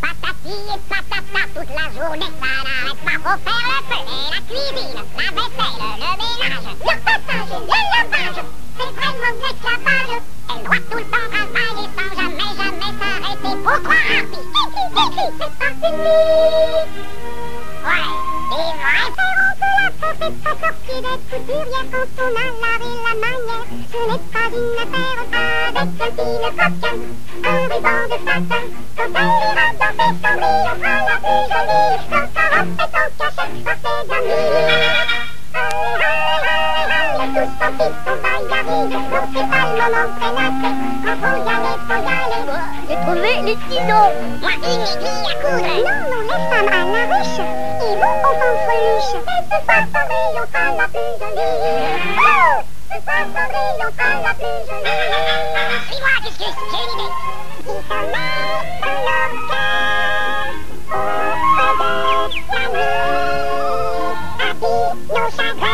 Patati et patata toute la journée, ça n'arrête pas. Faut faire le feu et la cuisine, la vaisselle, le ménage, le passage et le lavage. C'est vraiment de l'esclavage. Elle doit tout le temps travailler sans jamais s'arrêter. Pourquoi Harpy? C'est pas fini. Ouais, c'est vrai. C'est pas sorti d'être couturière quand on a lavé la manière. Ce n'est pas une affaire avec un fil coquin, un ruban de satin. Quand elle ira danser son lit, on sera la plus jolie. Quand sa robe est en cachette par ses amis. Tous sortis sont baillarines, non c'est pas le moment prénaté. Faut y aller. J'ai trouvé les ciseaux. Moi une aiguille à coudre. Non, les femmes à la ruche. Et vous au fanfreluche. Et ce soir Sandrine, on sera la plus jolie. Ce soir Sandrine, on sera la plus jolie. Suis-moi Gus, j'ai une idée. Qui se met dans leur cœur auprès de la nuit. Habille nos chagrins.